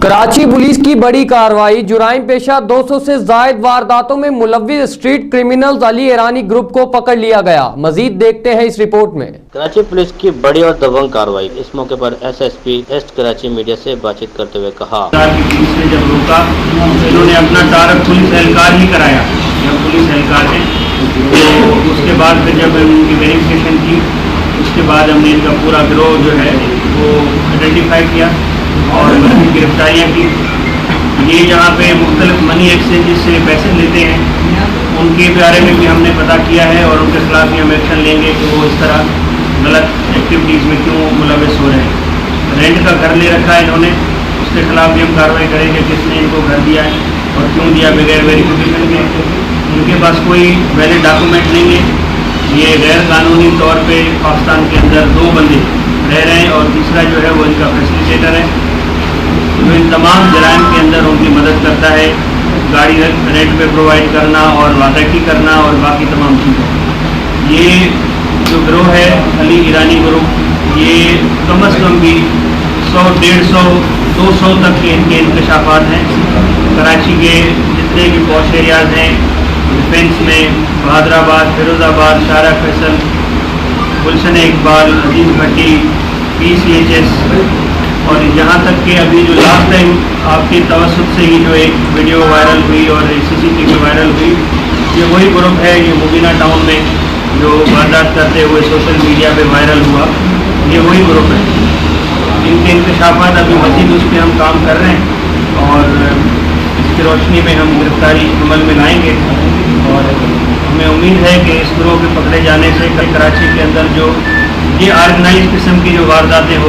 Karachi police کی بڑی کارروائی، جرائم پیشہ 200 سے زائد وارداتوں میں ملوث اسٹریٹ کرمنلز علی ایرانی گروپ کو پکڑ لیا گیا۔ مزید دیکھتے ہیں اس رپورٹ میں۔ کراچی پولیس کی بڑی اور دبنگ کارروائی۔ اس موقع پر S S P east Karachi media سے بات چیت کرتے ہوئے کہا، پولیس نے جب روکا انہوں نے اپنا تعارف پولیس اہلکار ہی کرایا، جب پولیس اہلکار ہیں تو اس کے بعد پھر جب ان کی ویریفیکیشن کی، اس کے بعد ہم نے ان کا پورا گروہ جو ہے وہ آئیڈینٹیفائی کیا اور ان کی گرفتاریاں کی۔ یہ جہاں پہ مختلف منی ایکسچینجز سے پیسے لیتے ہیں ان کے بارے میں بھی ہم نے پتہ کیا ہے اور ان کے خلاف بھی ہم ایکشن لیں گے کہ وہ اس طرح غلط ایکٹیویٹیز میں کیوں ملوث ہو رہے ہیں۔ رینٹ کا گھر لے رکھا ہے انہوں نے، اس کے خلاف بھی ہم کارروائی کریں گے کس نے ان کو گھر دیا ہے اور کیوں دیا بغیر ویریفیکیشن کے۔ ان کے پاس کوئی ویلڈ ڈاکومنٹ نہیں ہے، یہ غیر قانونی طور پہ پاکستان کے اندر 2 بندے رہ رہے ہیں اور تیسرا جو ہے وہ ان کا فیسیلیٹیٹر ہے جو ان تمام جرائم کے اندر ان کی مدد کرتا ہے، گاڑی رینٹ پہ پرووائڈ کرنا اور واقعی کرنا اور باقی تمام چیزیں۔ یہ جو گروہ ہے علی ایرانی گروہ، یہ کم از کم بھی 100، 150، 200 تک کے ان کے انکشافات ہیں۔ کراچی کے جتنے بھی پوش ایریاز ہیں، ڈیفینس میں بہادر آباد، فیروز آباد، شارع فیصل، گلشن اقبال، عزیز بھٹی، PCHS، اور یہاں تک کہ ابھی جو لاسٹ ٹائم آپ کے توسط سے ہی جو ایک ویڈیو وائرل ہوئی اور CCTV وائرل ہوئی، یہ وہی گروپ ہے، یہ مبینہ ٹاؤن میں جو واردات کرتے ہوئے سوشل میڈیا پہ وائرل ہوا، یہ وہی گروپ ہے۔ ان کے انکشافات ابھی مزید اس پہ ہم کام کر رہے ہیں اور اس کی روشنی میں ہم گرفتاری عمل میں لائیں گے اور ہمیں امید ہے کہ اس گروہ کے پکڑے جانے سے کراچی کے اندر جو یہ آرگنائز قسم کی جو وارداتیں ہو